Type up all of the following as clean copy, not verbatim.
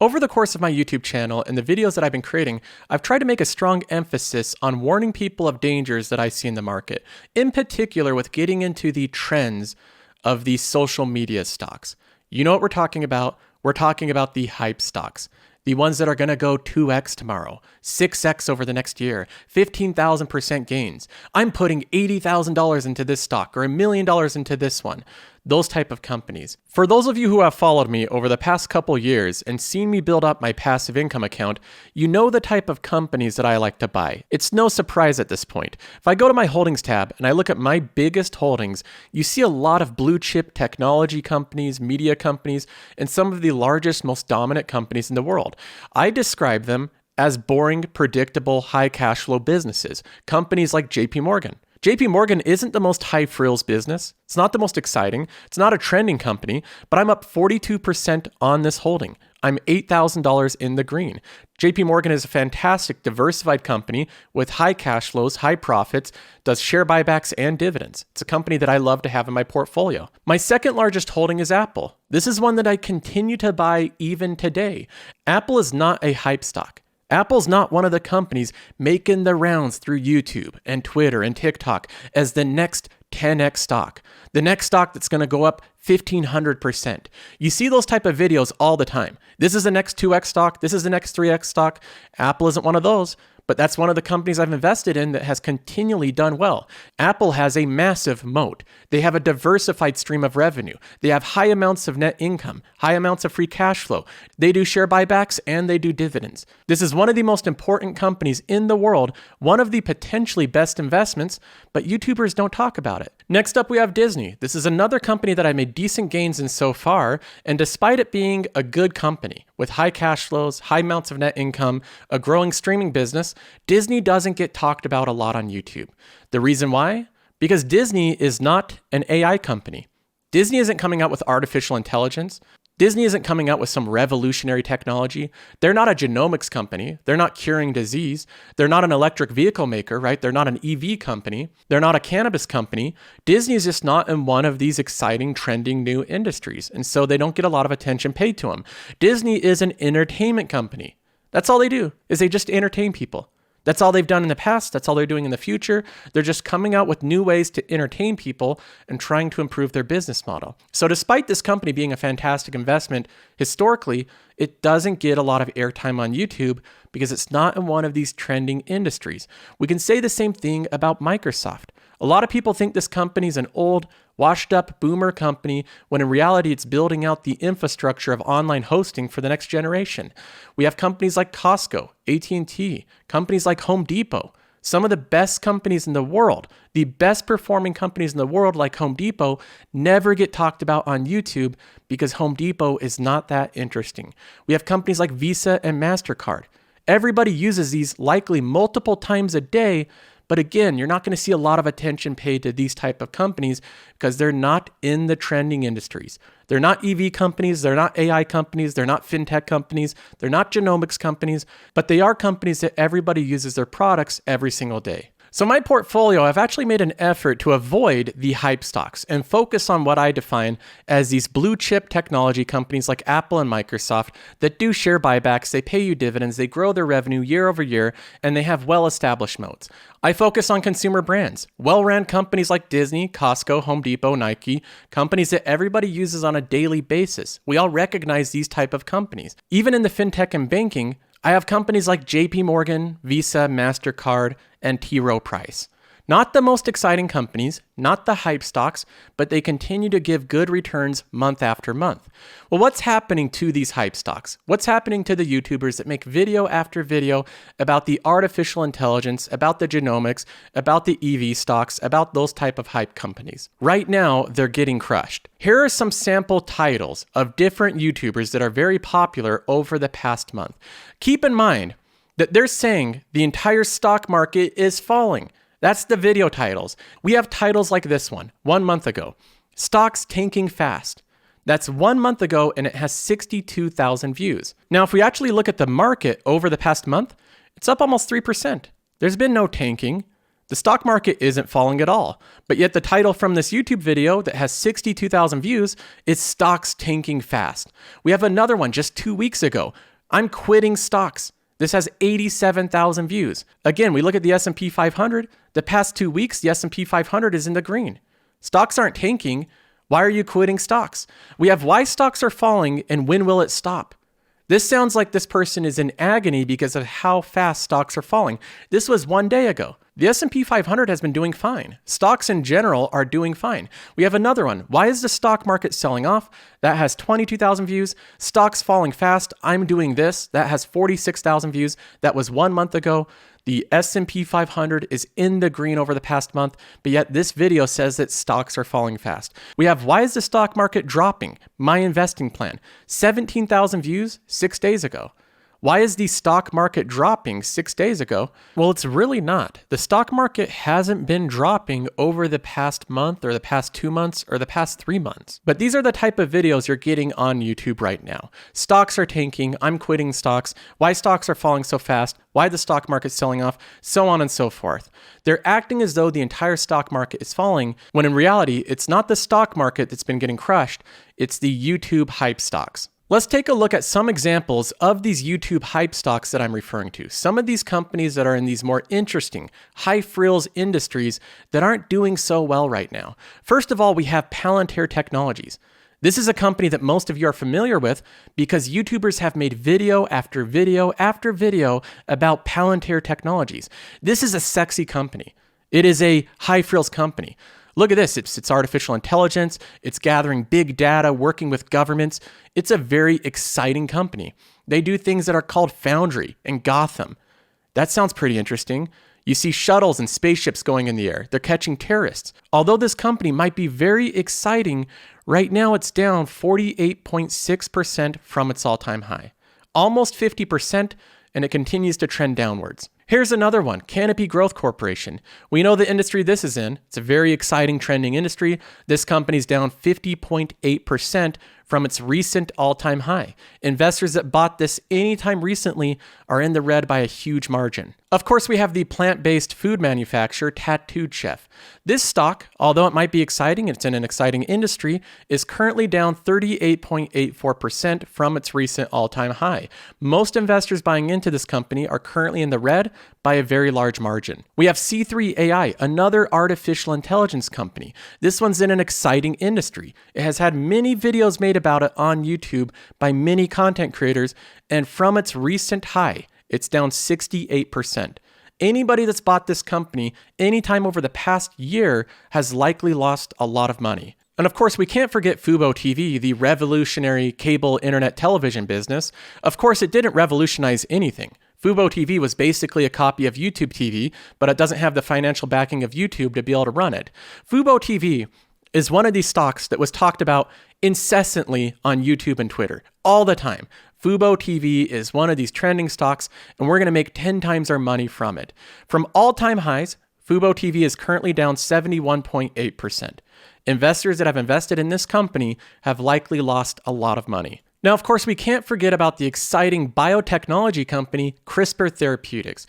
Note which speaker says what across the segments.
Speaker 1: Over the course of my YouTube channel and the videos that I've been creating, I've tried to make a strong emphasis on warning people of dangers that I see in the market, in particular with getting into the trends of these social media stocks. You know what we're talking about? We're talking about the hype stocks. The ones that are going to go 2x tomorrow, 6x over the next year, 15,000% gains. I'm putting $80,000 into this stock or $1 million into this one. Those type of companies. For those of you who have followed me over the past couple years and seen me build up my passive income account, you know the type of companies that I like to buy. It's no surprise at this point. If I go to my holdings tab and I look at my biggest holdings, you see a lot of blue chip technology companies, media companies, and some of the largest, most dominant companies in the world. I describe them as boring, predictable, high cash flow businesses. Companies like JP Morgan. JP Morgan isn't the most high frills business. It's not the most exciting. It's not a trending company, but I'm up 42% on this holding. I'm $8,000 in the green. JP Morgan is a fantastic diversified company with high cash flows, high profits, does share buybacks and dividends. It's a company that I love to have in my portfolio. My second largest holding is Apple. This is one that I continue to buy even today. Apple is not a hype stock. Apple's not one of the companies making the rounds through YouTube and Twitter and TikTok as the next 10x stock, the next stock that's going to go up 1,500%. You see those type of videos all the time. This is the next 2x stock. This is the next 3x stock. Apple isn't one of those, but that's one of the companies I've invested in that has continually done well. Apple has a massive moat. They have a diversified stream of revenue. They have high amounts of net income, high amounts of free cash flow. They do share buybacks and they do dividends. This is one of the most important companies in the world, one of the potentially best investments, but YouTubers don't talk about it. Next up, we have Disney. This is another company that I made decent gains in so far, and despite it being a good company with high cash flows, high amounts of net income, a growing streaming business, Disney doesn't get talked about a lot on YouTube. The reason why? Because Disney is not an AI company. Disney isn't coming out with artificial intelligence. Disney isn't coming out with some revolutionary technology. They're not a genomics company. They're not curing disease. They're not an electric vehicle maker, right? They're not an EV company. They're not a cannabis company. Disney is just not in one of these exciting, trending new industries. And so they don't get a lot of attention paid to them. Disney is an entertainment company. That's all they do, is they just entertain people. That's all they've done in the past. That's all they're doing in the future. They're just coming out with new ways to entertain people and trying to improve their business model. So despite this company being a fantastic investment, historically, it doesn't get a lot of airtime on YouTube because it's not in one of these trending industries. We can say the same thing about Microsoft. A lot of people think this company is an old, washed up boomer company when in reality it's building out the infrastructure of online hosting for the next generation. We have companies like Costco, AT&T, companies like Home Depot, some of the best companies in the world, the best performing companies in the world like Home Depot never get talked about on YouTube because Home Depot is not that interesting. We have companies like Visa and MasterCard. Everybody uses these likely multiple times a day. But again, you're not going to see a lot of attention paid to these type of companies because they're not in the trending industries. They're not EV companies. They're not AI companies. They're not fintech companies. They're not genomics companies, but they are companies that everybody uses their products every single day. So my portfolio, I've actually made an effort to avoid the hype stocks and focus on what I define as these blue chip technology companies like Apple and Microsoft that do share buybacks, they pay you dividends, they grow their revenue year over year, and they have well-established moats. I focus on consumer brands, well-ran companies like Disney, Costco, Home Depot, Nike, companies that everybody uses on a daily basis. We all recognize these type of companies. Even in the fintech and banking, I have companies like JP Morgan, Visa, MasterCard, and T. Rowe Price. Not the most exciting companies, not the hype stocks, but they continue to give good returns month after month. Well, what's happening to these hype stocks? What's happening to the YouTubers that make video after video about the artificial intelligence, about the genomics, about the EV stocks, about those type of hype companies? Right now, they're getting crushed. Here are some sample titles of different YouTubers that are very popular over the past month. Keep in mind that they're saying the entire stock market is falling. That's the video titles. We have titles like this one month ago. Stocks tanking fast. That's 1 month ago and it has 62,000 views. Now, if we actually look at the market over the past month, it's up almost 3%. There's been no tanking. The stock market isn't falling at all. But yet the title from this YouTube video that has 62,000 views is Stocks Tanking Fast. We have another one just 2 weeks ago. I'm quitting stocks. This has 87,000 views. Again, we look at the S&P 500. The past 2 weeks, the S&P 500 is in the green. Stocks aren't tanking. Why are you quitting stocks? We have why stocks are falling and when will it stop? This sounds like this person is in agony because of how fast stocks are falling. This was 1 day ago. The S&P 500 has been doing fine. Stocks in general are doing fine. We have another one. Why is the stock market selling off? That has 22,000 views. Stocks falling fast. I'm doing this. That has 46,000 views. That was 1 month ago. The S&P 500 is in the green over the past month, but yet this video says that stocks are falling fast. We have why is the stock market dropping? My investing plan. 17,000 views 6 days ago. Why is the stock market dropping 6 days ago? Well, it's really not. The stock market hasn't been dropping over the past month or the past 2 months or the past 3 months. But these are the type of videos you're getting on YouTube right now. Stocks are tanking. I'm quitting stocks. Why stocks are falling so fast. Why the stock market's selling off, so on and so forth. They're acting as though the entire stock market is falling, when in reality, it's not the stock market that's been getting crushed. It's the YouTube hype stocks. Let's take a look at some examples of these YouTube hype stocks that I'm referring to. Some of these companies that are in these more interesting, high frills industries that aren't doing so well right now. First of all, we have Palantir Technologies. This is a company that most of you are familiar with because YouTubers have made video after video after video about Palantir Technologies. This is a sexy company. It is a high frills company. Look at this. It's artificial intelligence. It's gathering big data, working with governments. It's a very exciting company. They do things that are called Foundry and Gotham. That sounds pretty interesting. You see shuttles and spaceships going in the air. They're catching terrorists. Although this company might be very exciting, right now it's down 48.6% from its all-time high. Almost 50%, and it continues to trend downwards. Here's another one, Canopy Growth Corporation. We know the industry this is in. It's a very exciting, trending industry. This company's down 50.8% from its recent all-time high. Investors that bought this anytime recently are in the red by a huge margin. Of course, we have the plant-based food manufacturer, Tattooed Chef. This stock, although it might be exciting, it's in an exciting industry, is currently down 38.84% from its recent all-time high. Most investors buying into this company are currently in the red by a very large margin. We have C3 AI, another artificial intelligence company. This one's in an exciting industry. It has had many videos made about it on YouTube by many content creators, and from its recent high, it's down 68%. Anybody that's bought this company anytime over the past year has likely lost a lot of money. And of course, we can't forget Fubo TV, the revolutionary cable internet television business. Of course, it didn't revolutionize anything. Fubo TV was basically a copy of YouTube TV, but it doesn't have the financial backing of YouTube to be able to run it. Fubo TV is one of these stocks that was talked about incessantly on YouTube and Twitter all the time. Fubo TV is one of these trending stocks, and we're going to make 10 times our money from it. From all-time highs, Fubo TV is currently down 71.8%. Investors that have invested in this company have likely lost a lot of money. Now, of course, we can't forget about the exciting biotechnology company, CRISPR Therapeutics.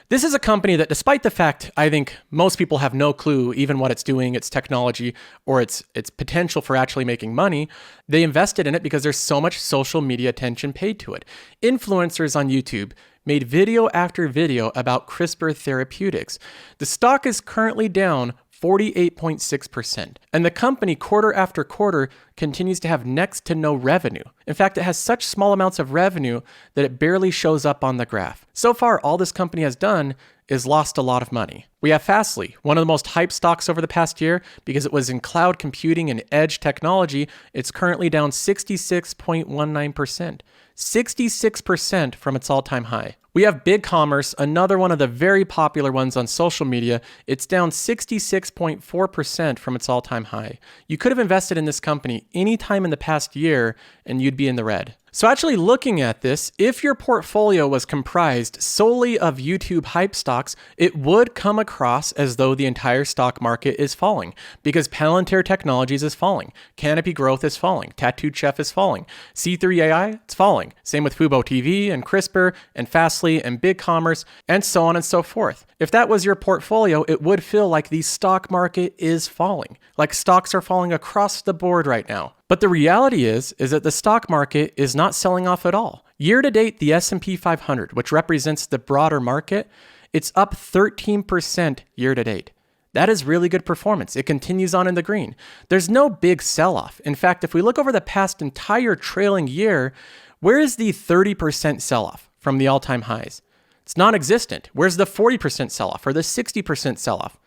Speaker 1: This is a company that, despite the fact I think most people have no clue even what it's doing, its technology, or its potential for actually making money, they invested in it because there's so much social media attention paid to it. Influencers on YouTube made video after video about CRISPR Therapeutics. The stock is currently down 48.6%. And the company quarter after quarter continues to have next to no revenue. In fact, it has such small amounts of revenue that it barely shows up on the graph. So far, all this company has done is lost a lot of money. We have Fastly, one of the most hyped stocks over the past year because it was in cloud computing and edge technology. It's currently down 66.19%. 66% from its all-time high. We have BigCommerce, another one of the very popular ones on social media. It's down 66.4% from its all-time high. You could have invested in this company any time in the past year and you'd be in the red. So actually looking at this, if your portfolio was comprised solely of YouTube hype stocks, it would come across as though the entire stock market is falling because Palantir Technologies is falling, Canopy Growth is falling, Tattooed Chef is falling, C3 AI, it's falling. Same with Fubo TV and CRISPR and Fastly and BigCommerce and so on and so forth. If that was your portfolio, it would feel like the stock market is falling, like stocks are falling across the board right now. But the reality is that the stock market is not selling off at all. Year to date, the S&P 500, which represents the broader market, it's up 13% year to date. That is really good performance. It continues on in the green. There's no big sell-off. In fact, if we look over the past entire trailing year, where is the 30% sell-off from the all-time highs? It's non-existent. Where's the 40% sell-off or the 60% sell-off?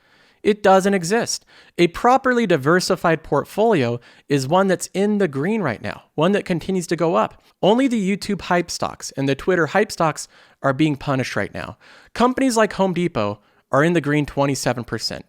Speaker 1: It doesn't exist. A properly diversified portfolio is one that's in the green right now, one that continues to go up. Only the YouTube hype stocks and the Twitter hype stocks are being punished right now. Companies like Home Depot are in the green 27%.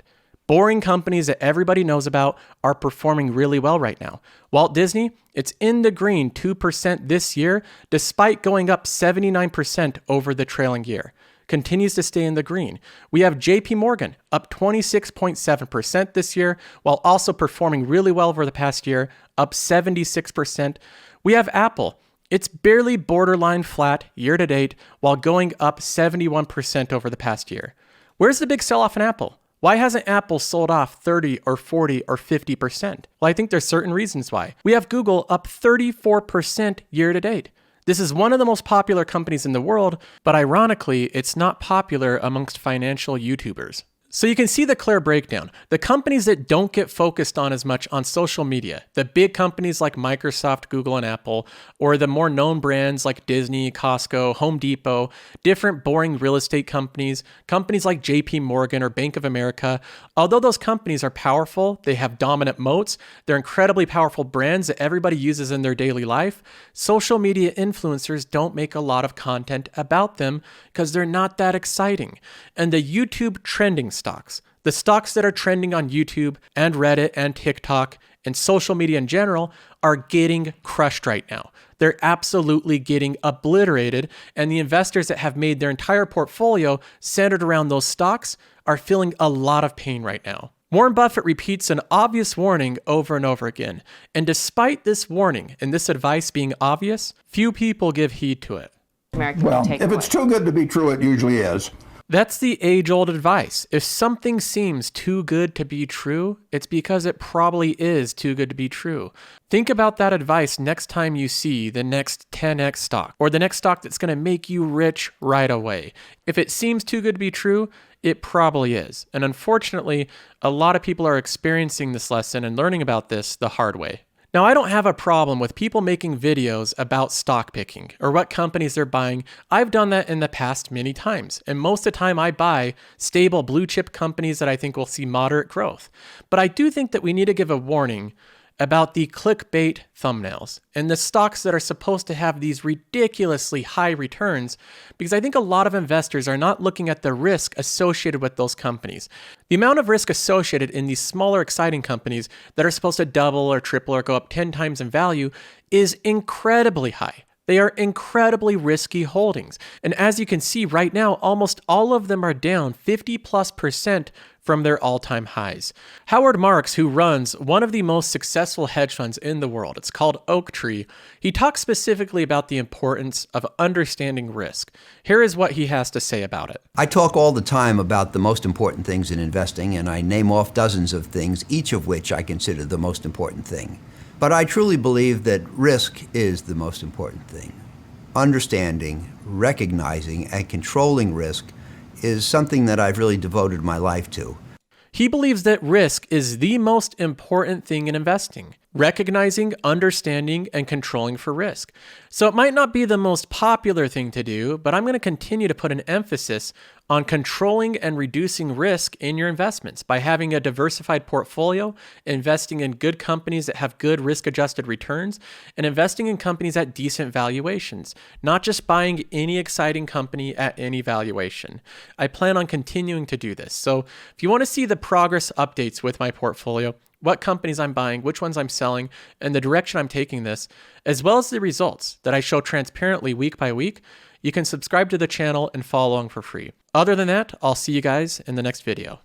Speaker 1: Boring companies that everybody knows about are performing really well right now. Walt Disney, it's in the green 2% this year, despite going up 79% over the trailing year. Continues to stay in the green. We have JP Morgan up 26.7% this year, while also performing really well over the past year, up 76%. We have Apple. It's barely borderline flat year to date, while going up 71% over the past year. Where's the big sell-off in Apple? Why hasn't Apple sold off 30 or 40 or 50%? Well, I think there's certain reasons why. We have Google up 34% year to date. This is one of the most popular companies in the world, but ironically, it's not popular amongst financial YouTubers. So you can see the clear breakdown. The companies that don't get focused on as much on social media, the big companies like Microsoft, Google, and Apple, or the more known brands like Disney, Costco, Home Depot, different boring real estate companies, companies like JP Morgan or Bank of America, although those companies are powerful, they have dominant moats, they're incredibly powerful brands that everybody uses in their daily life, social media influencers don't make a lot of content about them because they're not that exciting. And the YouTube trending stocks, the stocks that are trending on YouTube and Reddit and TikTok and social media in general, are getting crushed right now. They're absolutely getting obliterated, and the investors that have made their entire portfolio centered around those stocks are feeling a lot of pain right now. Warren Buffett repeats an obvious warning over and over again, and despite this warning and this advice being obvious, few people give heed to it.
Speaker 2: Well, if it's too good to be true, it usually is.
Speaker 1: That's the age-old advice. If something seems too good to be true, it's because it probably is too good to be true. Think about that advice next time you see the next 10x stock or the next stock that's going to make you rich right away. If it seems too good to be true, it probably is. And unfortunately, a lot of people are experiencing this lesson and learning about this the hard way. Now, I don't have a problem with people making videos about stock picking or what companies they're buying. I've done that in the past many times. And most of the time I buy stable blue chip companies that I think will see moderate growth. But I do think that we need to give a warning about the clickbait thumbnails and the stocks that are supposed to have these ridiculously high returns, because I think a lot of investors are not looking at the risk associated with those companies. The amount of risk associated in these smaller, exciting companies that are supposed to double or triple or go up 10 times in value is incredibly high. They are incredibly risky holdings. And as you can see right now, almost all of them are down 50+% from their all-time highs. Howard Marks, who runs one of the most successful hedge funds in the world, it's called Oaktree, he talks specifically about the importance of understanding risk. Here is what he has to say about it.
Speaker 3: I talk all the time about the most important things in investing, and I name off dozens of things, each of which I consider the most important thing. But I truly believe that risk is the most important thing. Understanding, recognizing, and controlling risk is something that I've really devoted my life to.
Speaker 1: He believes that risk is the most important thing in investing. Recognizing, understanding, and controlling for risk. So it might not be the most popular thing to do, but I'm going to continue to put an emphasis on controlling and reducing risk in your investments by having a diversified portfolio, investing in good companies that have good risk-adjusted returns, and investing in companies at decent valuations, not just buying any exciting company at any valuation. I plan on continuing to do this. So if you want to see the progress updates with my portfolio, what companies I'm buying, which ones I'm selling, and the direction I'm taking this, as well as the results that I show transparently week by week, you can subscribe to the channel and follow along for free. Other than that, I'll see you guys in the next video.